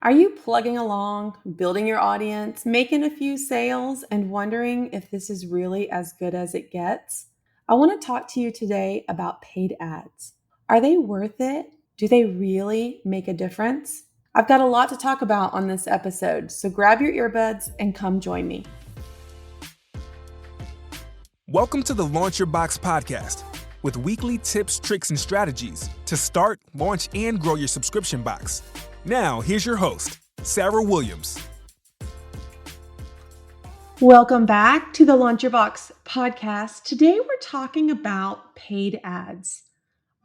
Are you plugging along, building your audience, making a few sales, and wondering if this is really as good as it gets? I want to talk to you today about paid ads. Are they worth it? Do they really make a difference? I've got a lot to talk about on this episode, so grab your earbuds and come join me. Welcome to the Launch Your Box podcast, with weekly tips, tricks, and strategies to start, launch, and grow your subscription box. Now, here's your host, Sarah Williams. Welcome back to the Launch Your Box podcast. Today we're talking about paid ads.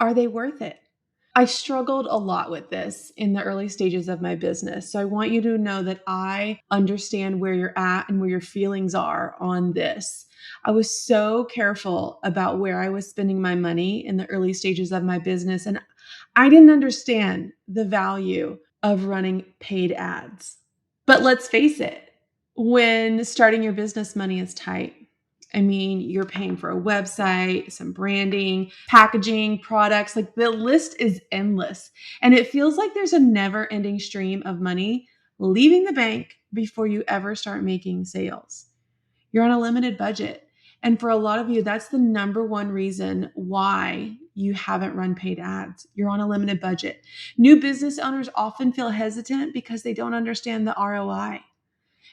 Are they worth it? I struggled a lot with this in the early stages of my business. So I want you to know that I understand where you're at and where your feelings are on this. I was so careful about where I was spending my money in the early stages of my business, and I didn't understand the value of running paid ads. But let's face it, when starting your business, money is tight. I mean, you're paying for a website, some branding, packaging, products, like the list is endless. And it feels like there's a never ending stream of money leaving the bank before you ever start making sales. You're on a limited budget. And for a lot of you, that's the number one reason why you haven't run paid ads. You're on a limited budget. New business owners often feel hesitant because they don't understand the ROI.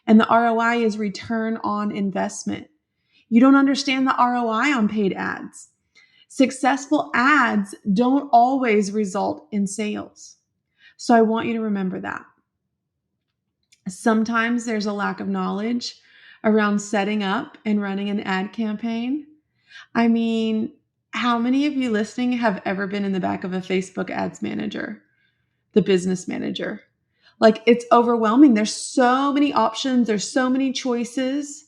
And the ROI is return on investment. You don't understand the ROI on paid ads. Successful ads don't always result in sales. So I want you to remember that. Sometimes there's a lack of knowledge around setting up and running an ad campaign. I mean, how many of you listening have ever been in the back of a Facebook ads manager, the business manager? Like, it's overwhelming. There's so many options. There's so many choices.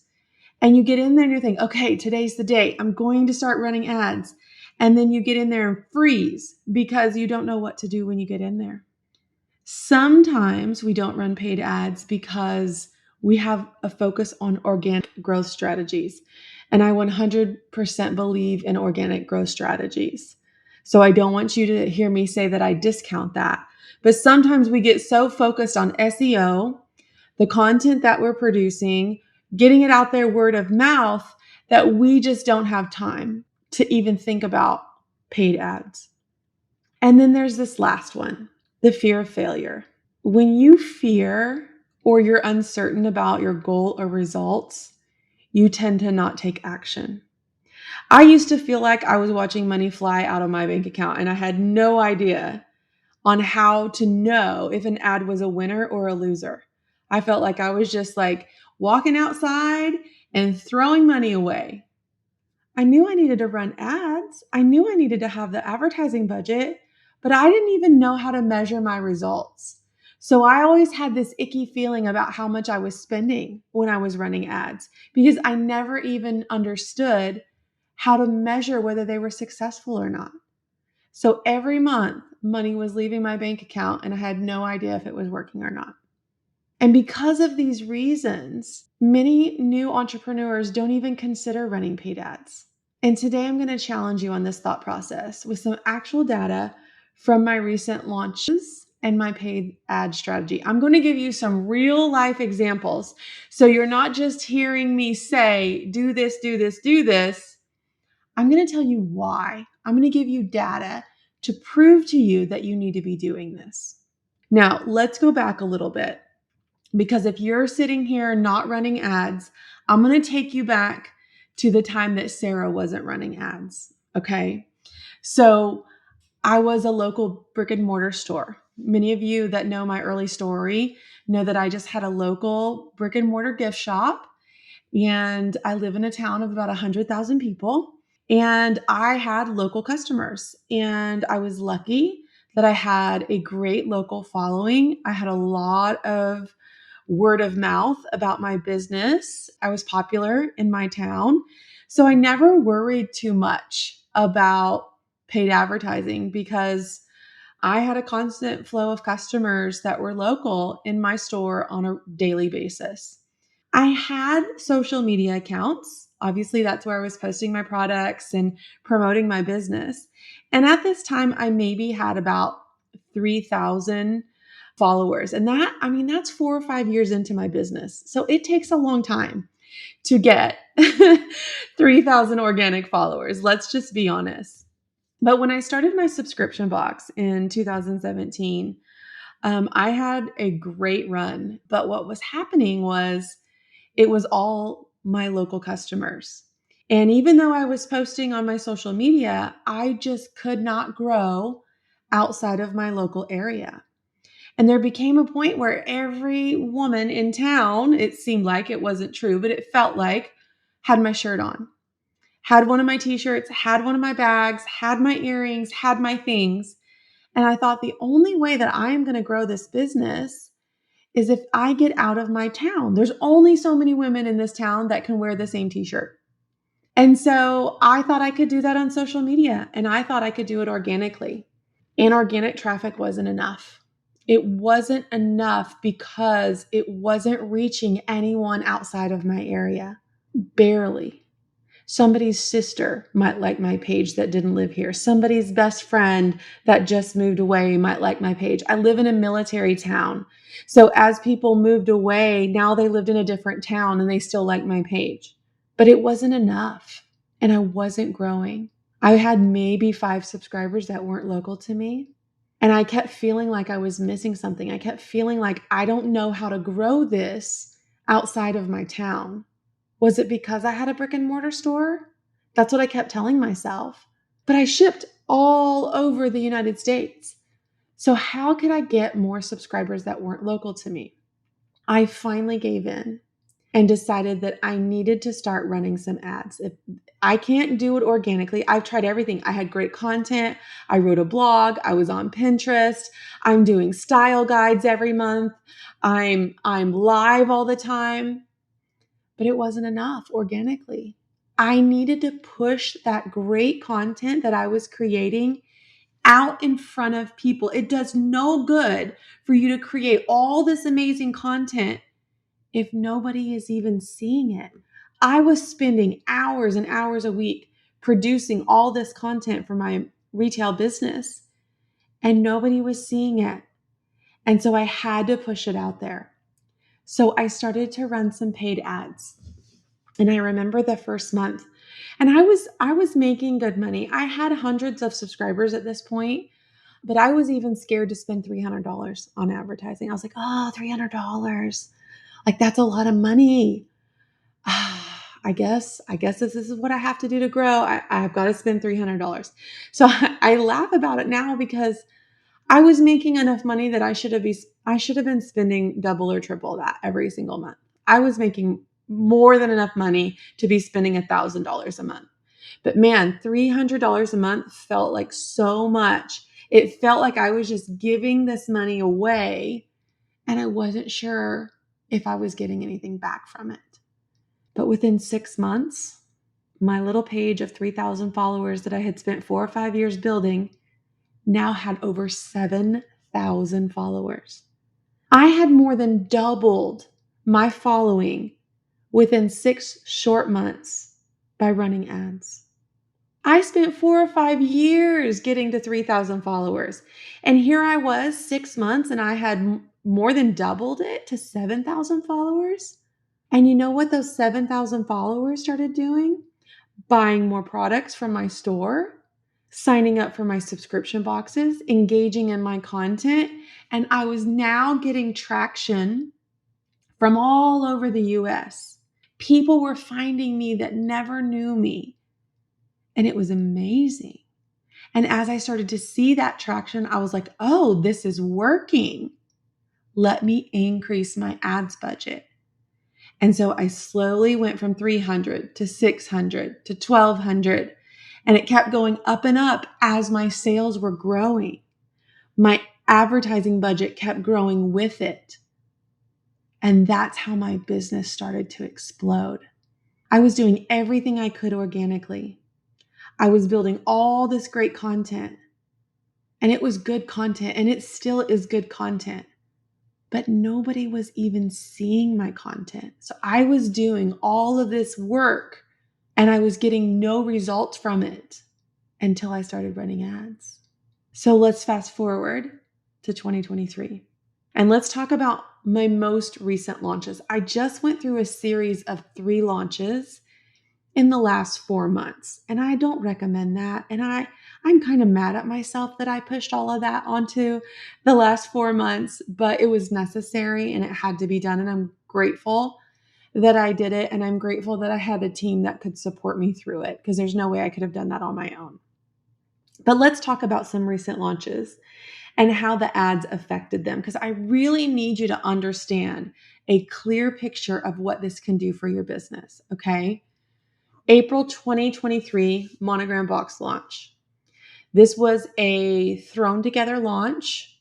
And you get in there and you think, okay, today's the day. I'm going to start running ads. And then you get in there and freeze because you don't know what to do when you get in there. Sometimes we don't run paid ads because we have a focus on organic growth strategies. And I 100% believe in organic growth strategies. So I don't want you to hear me say that I discount that. But sometimes we get so focused on SEO, the content that we're producing, getting it out there word of mouth, that we just don't have time to even think about paid ads. And then there's this last one, the fear of failure. When you fear or you're uncertain about your goal or results, you tend to not take action. I used to feel like I was watching money fly out of my bank account, and I had no idea on how to know if an ad was a winner or a loser. I felt like I was just like walking outside and throwing money away. I knew I needed to run ads. I knew I needed to have the advertising budget, but I didn't even know how to measure my results. So I always had this icky feeling about how much I was spending when I was running ads because I never even understood how to measure whether they were successful or not. So every month, money was leaving my bank account and I had no idea if it was working or not. And because of these reasons, many new entrepreneurs don't even consider running paid ads. And today I'm going to challenge you on this thought process with some actual data from my recent launches and my paid ad strategy. I'm going to give you some real life examples. So you're not just hearing me say, do this, do this, do this. I'm going to tell you why. I'm going to give you data to prove to you that you need to be doing this. Now, let's go back a little bit, because if you're sitting here not running ads, I'm going to take you back to the time that Sarah wasn't running ads. Okay. So I was a local brick and mortar store. Many of you that know my early story know that I just had a local brick and mortar gift shop, and I live in a town of about 100,000 people. And I had local customers, and I was lucky that I had a great local following. I had a lot of word of mouth about my business. I was popular in my town. So I never worried too much about paid advertising because I had a constant flow of customers that were local in my store on a daily basis. I had social media accounts. Obviously, that's where I was posting my products and promoting my business. And at this time, I maybe had about 3,000 followers. And that's 4 or 5 years into my business. So it takes a long time to get 3,000 organic followers. Let's just be honest. But when I started my subscription box in 2017, I had a great run. But what was happening was it was all my local customers. And even though I was posting on my social media, I just could not grow outside of my local area. And there became a point where every woman in town, it seemed like, it wasn't true, but it felt like, had my shirt on, had one of my t-shirts, had one of my bags, had my earrings, had my things. And I thought the only way that I am going to grow this business is if I get out of my town. There's only so many women in this town that can wear the same t-shirt. And so I thought I could do that on social media, and I thought I could do it organically. And organic traffic wasn't enough. It wasn't enough because it wasn't reaching anyone outside of my area. Barely. Somebody's sister might like my page that didn't live here. Somebody's best friend that just moved away might like my page. I live in a military town. So as people moved away, now they lived in a different town and they still like my page. But it wasn't enough, and I wasn't growing. I had maybe 5 subscribers that weren't local to me. And I kept feeling like I was missing something. I kept feeling like I don't know how to grow this outside of my town. Was it because I had a brick and mortar store? That's what I kept telling myself. But I shipped all over the United States. So how could I get more subscribers that weren't local to me? I finally gave in and decided that I needed to start running some ads. If I can't do it organically, I've tried everything. I had great content. I wrote a blog. I was on Pinterest. I'm doing style guides every month. I'm live all the time. But it wasn't enough organically. I needed to push that great content that I was creating out in front of people. It does no good for you to create all this amazing content if nobody is even seeing it. I was spending hours and hours a week producing all this content for my retail business, and nobody was seeing it. And so I had to push it out there. So I started to run some paid ads. And I remember the first month, and I was making good money. I had hundreds of subscribers at this point, but I was even scared to spend $300 on advertising. I was like, oh, $300. Like, that's a lot of money. I guess this is what I have to do to grow. I've got to spend $300. So I laugh about it now because I was making enough money that I should have been spending double or triple that every single month. I was making more than enough money to be spending $1,000 a month. But man, $300 a month felt like so much. It felt like I was just giving this money away, and I wasn't sure if I was getting anything back from it. But within 6 months, my little page of 3,000 followers that I had spent 4 or 5 years building now had over 7,000 followers. I had more than doubled my following within 6 short months by running ads. I spent 4 or 5 years getting to 3,000 followers. And here I was 6 months and I had more than doubled it to 7,000 followers. And you know what those 7,000 followers started doing? Buying more products from my store, signing up for my subscription boxes, engaging in my content. And I was now getting traction from all over the US. People were finding me that never knew me. And it was amazing. And as I started to see that traction, I was like, oh, this is working. Let me increase my ads budget. And so I slowly went from 300 to 600 to 1,200. And it kept going up and up as my sales were growing. My advertising budget kept growing with it. And that's how my business started to explode. I was doing everything I could organically. I was building all this great content. And it was good content, and it still is good content. But nobody was even seeing my content. So I was doing all of this work, and I was getting no results from it until I started running ads. So let's fast forward to 2023. And let's talk about my most recent launches. I just went through a series of 3 launches in the last 4 months, and I don't recommend that. And I'm kind of mad at myself that I pushed all of that onto the last 4 months, but it was necessary and it had to be done. And I'm grateful that I did it. And I'm grateful that I had a team that could support me through it, because there's no way I could have done that on my own. But let's talk about some recent launches and how the ads affected them, because I really need you to understand a clear picture of what this can do for your business, okay? April 2023 Monogram Box launch. This was a thrown together launch.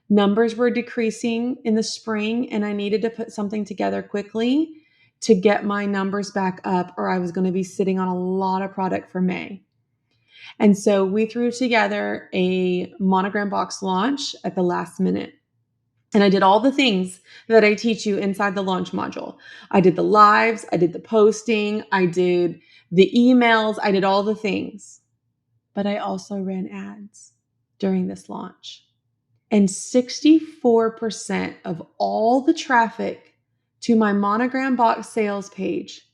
Numbers were decreasing in the spring, and I needed to put something together quickly to get my numbers back up, or I was going to be sitting on a lot of product for May. And so we threw together a Monogram Box launch at the last minute. And I did all the things that I teach you inside the launch module. I did the lives, I did the posting, I did the emails, I did all the things. But I also ran ads during this launch. And 64% of all the traffic to my Monogram Box sales page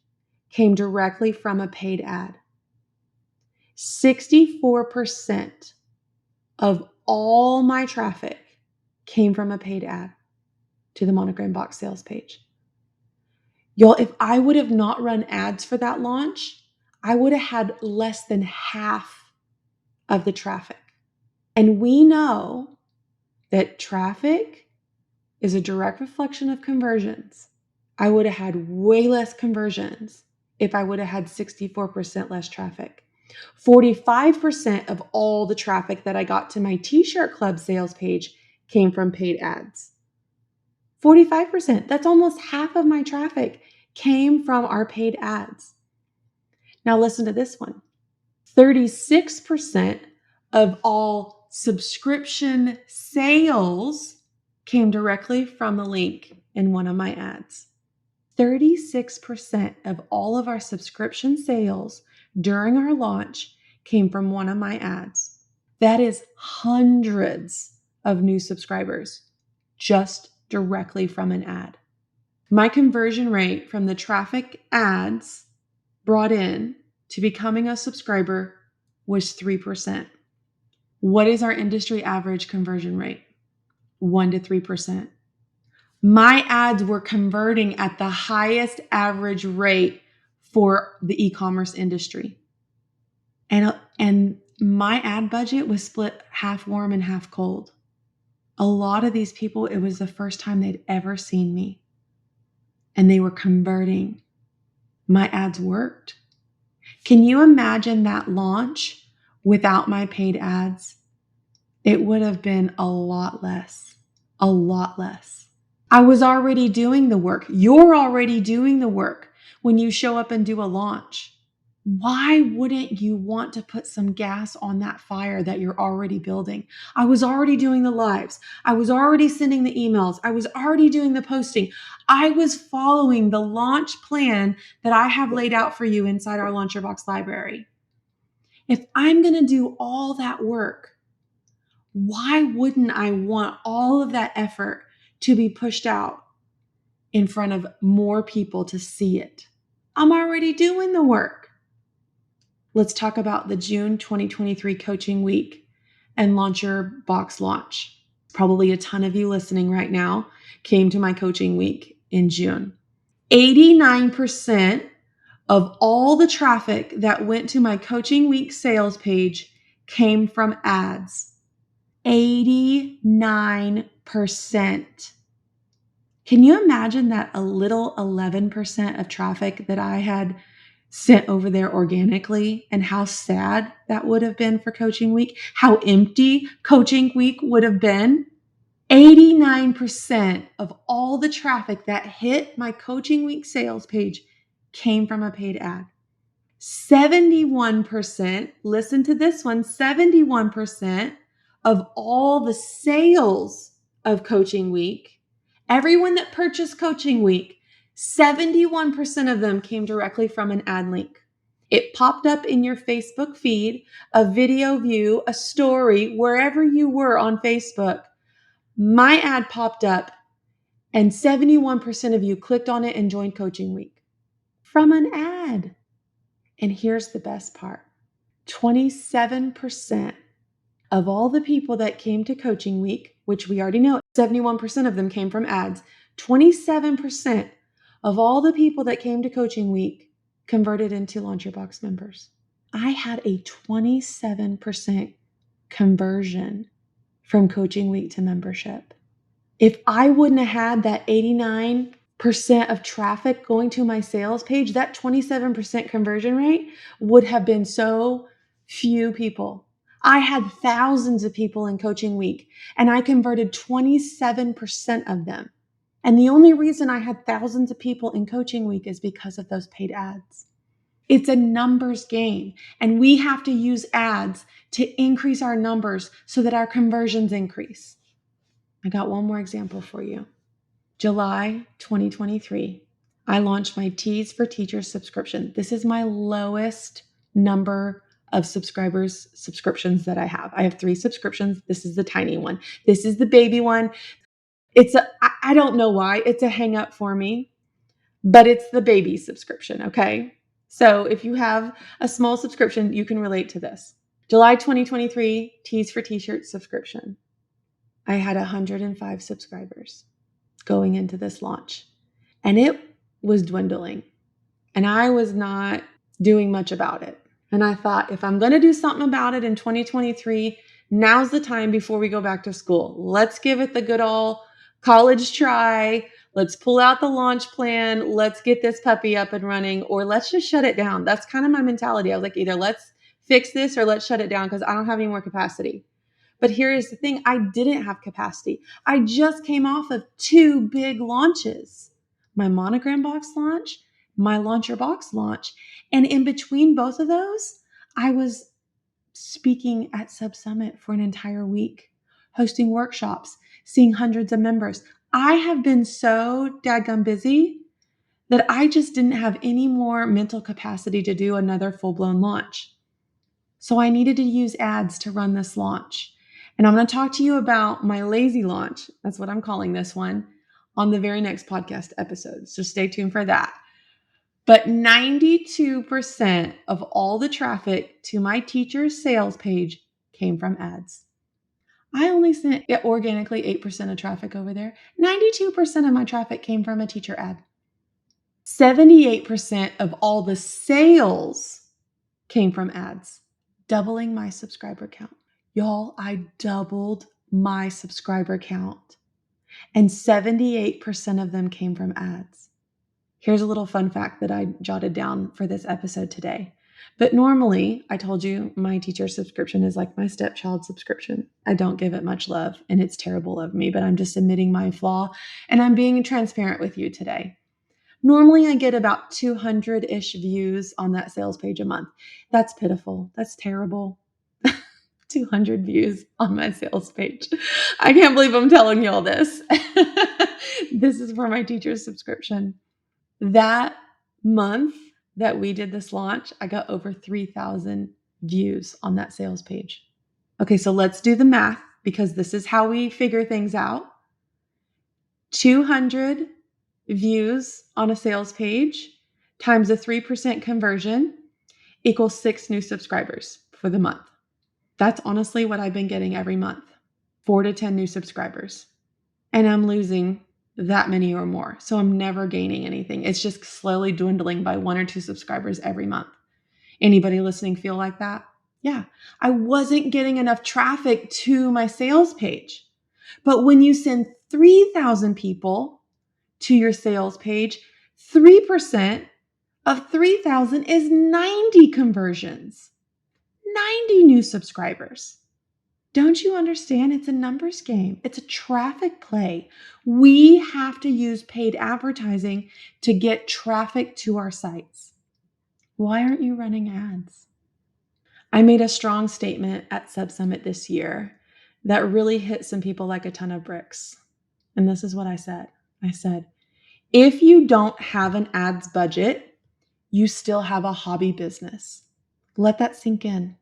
came directly from a paid ad. 64% of all my traffic came from a paid ad to the Monogram Box sales page. Y'all, if I would have not run ads for that launch, I would have had less than half of the traffic. And we know that traffic is a direct reflection of conversions. I would have had way less conversions if I would have had 64% less traffic. 45% of all the traffic that I got to my T-shirt club sales page came from paid ads. 45%, that's almost half of my traffic came from our paid ads. Now listen to this one. 36% of all subscription sales came directly from a link in one of my ads. 36% of all of our subscription sales during our launch came from one of my ads. That is hundreds of new subscribers just directly from an ad. My conversion rate from the traffic ads brought in to becoming a subscriber was 3%. What is our industry average conversion rate? 1 to 3%. My ads were converting at the highest average rate for the e-commerce industry. And my ad budget was split half warm and half cold. A lot of these people, it was the first time they'd ever seen me. And they were converting. My ads worked. Can you imagine that launch without my paid ads? It would have been a lot less. A lot less. I was already doing the work. You're already doing the work when you show up and do a launch. Why wouldn't you want to put some gas on that fire that you're already building? I was already doing the lives. I was already sending the emails. I was already doing the posting. I was following the launch plan that I have laid out for you inside our Launch Your Box library. If I'm going to do all that work, why wouldn't I want all of that effort to be pushed out in front of more people to see it? I'm already doing the work. Let's talk about the June 2023 coaching week and Launch Your Box launch. Probably a ton of you listening right now came to my coaching week in June. 89% of all the traffic that went to my coaching week sales page came from ads. 89%. Can you imagine that a little 11% of traffic that I had sent over there organically, and how sad that would have been for coaching week, how empty coaching week would have been? 89% of all the traffic that hit my coaching week sales page came from a paid ad. 71%, listen to this one, 71% of all the sales of coaching week, everyone that purchased coaching week, 71% of them came directly from an ad link. It popped up in your Facebook feed, a video view, a story, wherever you were on Facebook. My ad popped up and 71% of you clicked on it and joined Coaching Week from an ad. And here's the best part. 27% of all the people that came to Coaching Week, which we already know 71% of them came from ads, 27% of all the people that came to Coaching Week converted into Launch Your Box members. I had a 27% conversion from Coaching Week to membership. If I wouldn't have had that 89% of traffic going to my sales page, that 27% conversion rate would have been so few people. I had thousands of people in Coaching Week, and I converted 27% of them. And the only reason I had thousands of people in Coaching Week is because of those paid ads. It's a numbers game, and we have to use ads to increase our numbers so that our conversions increase. I got one more example for you. July 2023, I launched my Tees for Teachers subscription. This is my lowest number of subscriptions that I have. I have 3 subscriptions. This is the tiny one. This is the baby one. I don't know why. It's a hang up for me, but it's the baby subscription, okay? So if you have a small subscription, you can relate to this. July 2023, Tees for T-shirt subscription. I had 105 subscribers going into this launch, and it was dwindling, and I was not doing much about it. And I thought, if I'm going to do something about it in 2023, now's the time before we go back to school. Let's give it the good old college try. Let's pull out the launch plan. Let's get this puppy up and running, or let's just shut it down. That's kind of my mentality. I was like, either let's fix this or let's shut it down because I don't have any more capacity. But here's the thing. I didn't have capacity. I just came off of 2 big launches, my Monogram Box launch, my Launch Your Box launch. And in between both of those, I was speaking at Sub Summit for an entire week, hosting workshops, seeing hundreds of members. I have been so dadgum busy that I just didn't have any more mental capacity to do another full-blown launch. So I needed to use ads to run this launch. And I'm going to talk to you about my lazy launch. That's what I'm calling this one on the very next podcast episode. So stay tuned for that. But 92% of all the traffic to my teacher's sales page came from ads. I only sent organically 8% of traffic over there. 92% of my traffic came from a teacher ad. 78% of all the sales came from ads, doubling my subscriber count. Y'all, I doubled my subscriber count, and 78% of them came from ads. Here's a little fun fact that I jotted down for this episode today. But normally, I told you my teacher subscription is like my stepchild subscription. I don't give it much love, and it's terrible of me, but I'm just admitting my flaw, and I'm being transparent with you today. Normally, I get about 200-ish views on that sales page a month. That's pitiful. That's terrible. 200 views on my sales page. I can't believe I'm telling y'all this. This is for my teacher's subscription. That month that we did this launch, I got over 3,000 views on that sales page. Okay, so let's do the math because this is how we figure things out. 200 views on a sales page times a 3% conversion equals 6 new subscribers for the month. That's honestly what I've been getting every month, 4 to 10 new subscribers. And I'm losing that many or more. So I'm never gaining anything. It's just slowly dwindling by 1 or 2 subscribers every month. Anybody listening feel like that? Yeah, I wasn't getting enough traffic to my sales page. But when you send 3,000 people to your sales page, 3% of 3,000 is 90 conversions. 90 new subscribers. Don't you understand? It's a numbers game. It's a traffic play. We have to use paid advertising to get traffic to our sites. Why aren't you running ads? I made a strong statement at Sub Summit this year that really hit some people like a ton of bricks. And this is what I said. I said, if you don't have an ads budget, you still have a hobby business. Let that sink in.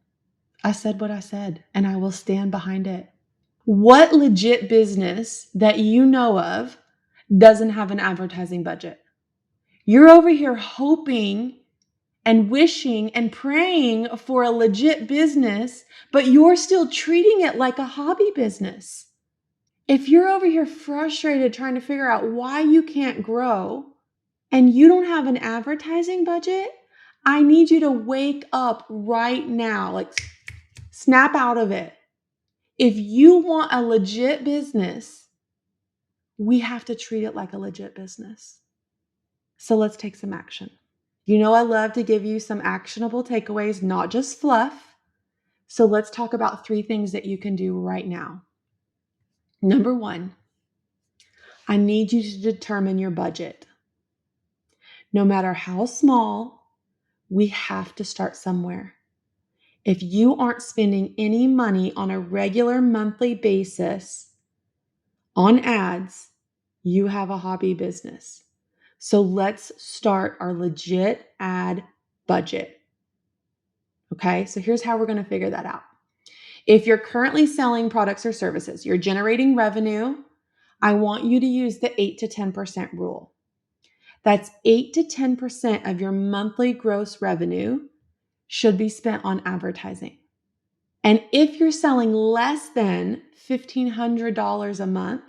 I said what I said, and I will stand behind it. What legit business that you know of doesn't have an advertising budget? You're over here hoping and wishing and praying for a legit business, but you're still treating it like a hobby business. If you're over here frustrated trying to figure out why you can't grow and you don't have an advertising budget, I need you to wake up right now, like snap out of it. If you want a legit business, we have to treat it like a legit business. So let's take some action. You know, I love to give you some actionable takeaways, not just fluff. So let's talk about 3 things that you can do right now. Number 1, I need you to determine your budget. No matter how small, we have to start somewhere. If you aren't spending any money on a regular monthly basis on ads, you have a hobby business. So let's start our legit ad budget. Okay, so here's how we're going to figure that out. If you're currently selling products or services, you're generating revenue, I want you to use the 8 to 10% rule. That's 8 to 10% of your monthly gross revenue should be spent on advertising. And if you're selling less than $1,500 a month,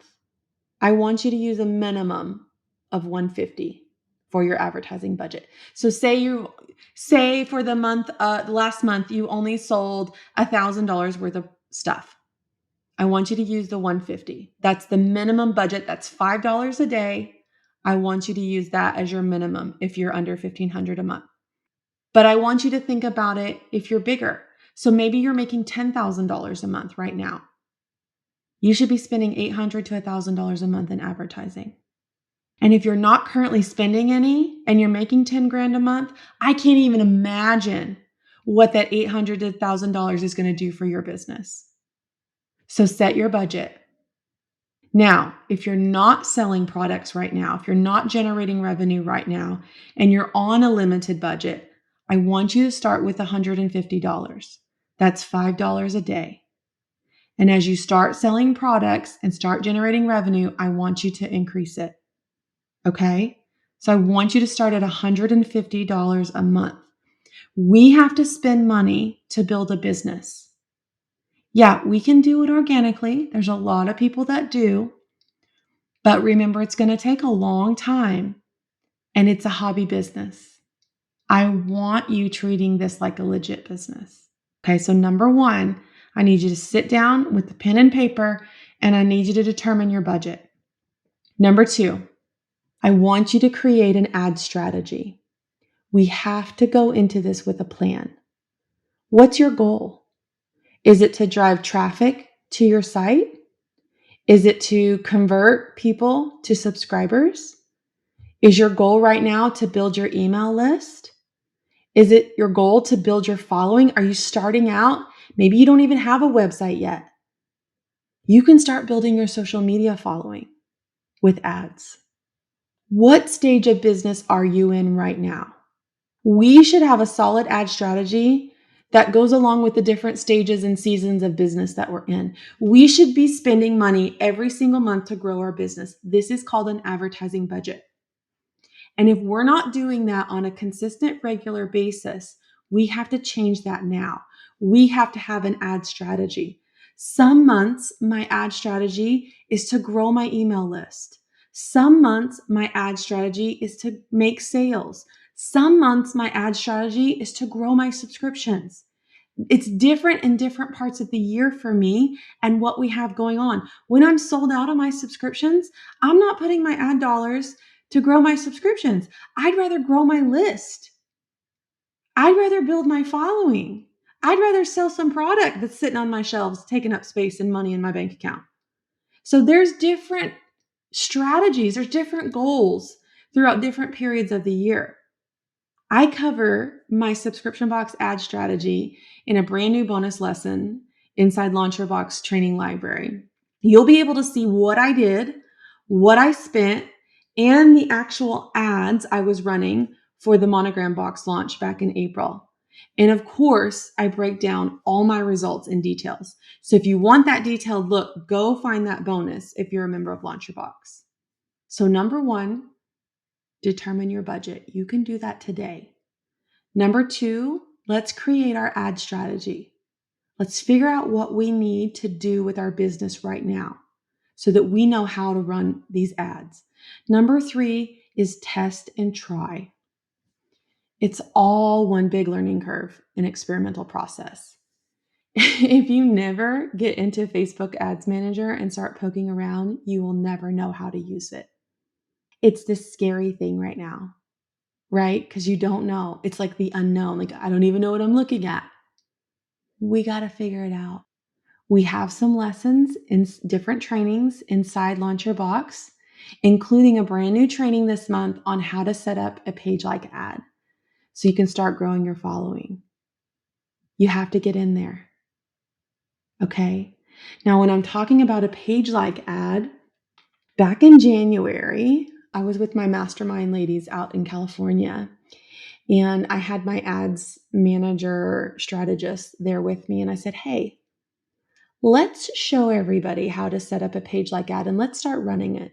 I want you to use a minimum of $150 for your advertising budget. So say for the last month, you only sold $1,000 worth of stuff. I want you to use the $150. That's the minimum budget. That's $5 a day. I want you to use that as your minimum if you're under $1,500 a month. But I want you to think about it if you're bigger. So maybe you're making $10,000 a month right now. You should be spending $800 to $1,000 a month in advertising. And if you're not currently spending any and you're making 10 grand a month, I can't even imagine what that $800 to $1,000 is going to do for your business. So set your budget. Now, if you're not selling products right now, if you're not generating revenue right now, and you're on a limited budget, I want you to start with $150. That's $5 a day. And as you start selling products and start generating revenue, I want you to increase it. Okay? So I want you to start at $150 a month. We have to spend money to build a business. Yeah, we can do it organically. There's a lot of people that do. But remember, it's going to take a long time and it's a hobby business. I want you treating this like a legit business. Okay, so number 1, I need you to sit down with the pen and paper and I need you to determine your budget. Number 2, I want you to create an ad strategy. We have to go into this with a plan. What's your goal? Is it to drive traffic to your site? Is it to convert people to subscribers? Is your goal right now to build your email list? Is it your goal to build your following? Are you starting out? Maybe you don't even have a website yet. You can start building your social media following with ads. What stage of business are you in right now? We should have a solid ad strategy that goes along with the different stages and seasons of business that we're in. We should be spending money every single month to grow our business. This is called an advertising budget. And if we're not doing that on a consistent, regular basis, we have to change that now. We have to have an ad strategy. Some months, my ad strategy is to grow my email list. Some months, my ad strategy is to make sales. Some months, my ad strategy is to grow my subscriptions. It's different in different parts of the year for me and what we have going on. When I'm sold out on my subscriptions, I'm not putting my ad dollars to grow my subscriptions. I'd rather grow my list. I'd rather build my following. I'd rather sell some product that's sitting on my shelves, taking up space and money in my bank account. So there's different strategies, there's different goals throughout different periods of the year. I cover my subscription box ad strategy in a brand new bonus lesson inside Launch Your Box Training Library. You'll be able to see what I did, what I spent, and the actual ads I was running for the Monogram Box launch back in April. And of course, I break down all my results in details. So if you want that detailed look, go find that bonus if you're a member of Launch Your Box. So number one, determine your budget. You can do that today. Number two, let's create our ad strategy. Let's figure out what we need to do with our business right now so that we know how to run these ads. Number three is test and try. It's all one big learning curve and experimental process. If you never get into Facebook Ads Manager and start poking around, you will never know how to use it. It's this scary thing right now, right? Because you don't know. It's like the unknown. Like, I don't even know what I'm looking at. We got to figure it out. We have some lessons in different trainings inside Launch Your Box, including a brand new training this month on how to set up a page-like ad so you can start growing your following. You have to get in there. Okay. Now, when I'm talking about a page-like ad, back in January, I was with my mastermind ladies out in California, and I had my ads manager strategist there with me. And I said, hey, let's show everybody how to set up a page-like ad and let's start running it.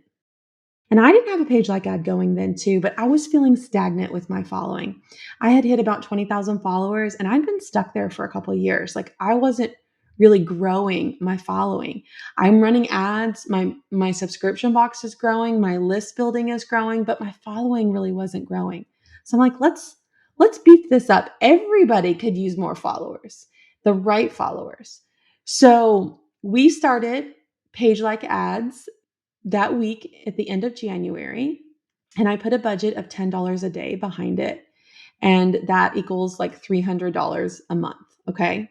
And I didn't have a page-like ad going then too, but I was feeling stagnant with my following. I had hit about 20,000 followers and I'd been stuck there for a couple of years. Like, I wasn't really growing my following. I'm running ads. My subscription box is growing. My list building is growing, but my following really wasn't growing. So I'm like, let's beef this up. Everybody could use more followers, the right followers. So we started page-like ads that week at the end of January, and I put a budget of $10 a day behind it, and that equals like $300 a month, okay?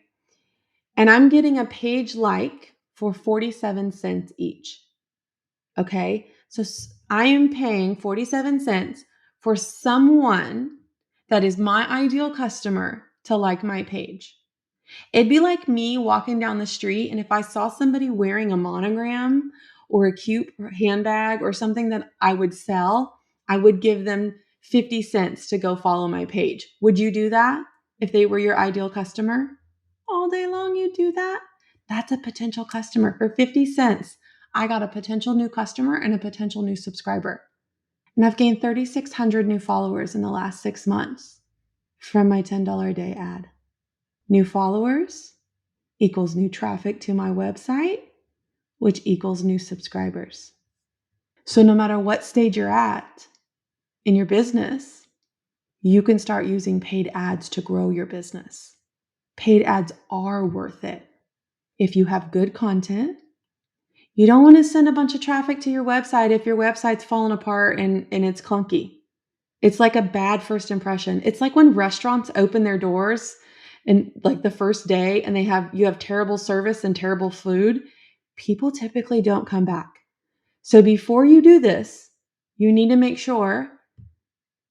And I'm getting a page like for 47 cents each, okay? So I am paying 47 cents for someone that is my ideal customer to like my page. It'd be like me walking down the street, and if I saw somebody wearing a monogram or a cute handbag or something that I would sell, I would give them 50 cents to go follow my page. Would you do that if they were your ideal customer? All day long, you do that? That's a potential customer. For 50 cents, I got a potential new customer and a potential new subscriber. And I've gained 3,600 new followers in the last 6 months from my $10 a day ad. New followers equals new traffic to my website, which equals new subscribers. So no matter what stage you're at in your business, you can start using paid ads to grow your business. Paid ads are worth it. If you have good content, you don't want to send a bunch of traffic to your website if your website's falling apart and it's clunky. It's like a bad first impression. It's like when restaurants open their doors and like the first day and you have terrible service and terrible food. People typically don't come back. So before you do this, you need to make sure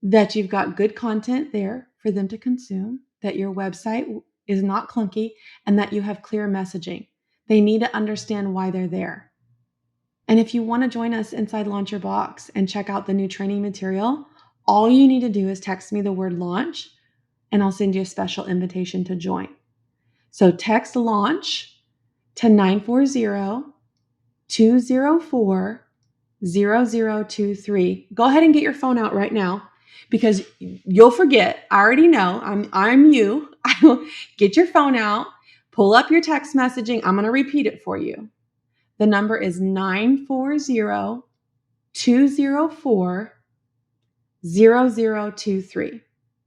that you've got good content there for them to consume, that your website is not clunky, and that you have clear messaging. They need to understand why they're there. And if you want to join us inside Launch Your Box and check out the new training material, all you need to do is text me the word launch, and I'll send you a special invitation to join. So text launch to 940-204-0023. Go ahead and get your phone out right now because you'll forget. I already know. I'm you. I will get your phone out, pull up your text messaging. I'm going to repeat it for you. The number is 940-204-0023.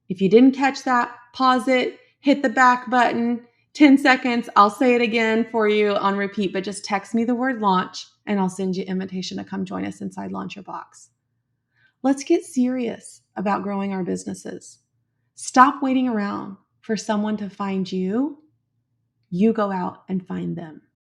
If you didn't catch that, pause it, hit the back button, 10 seconds. I'll say it again for you on repeat, but just text me the word launch and I'll send you an invitation to come join us inside Launch Your Box. Let's get serious about growing our businesses. Stop waiting around for someone to find you. You go out and find them.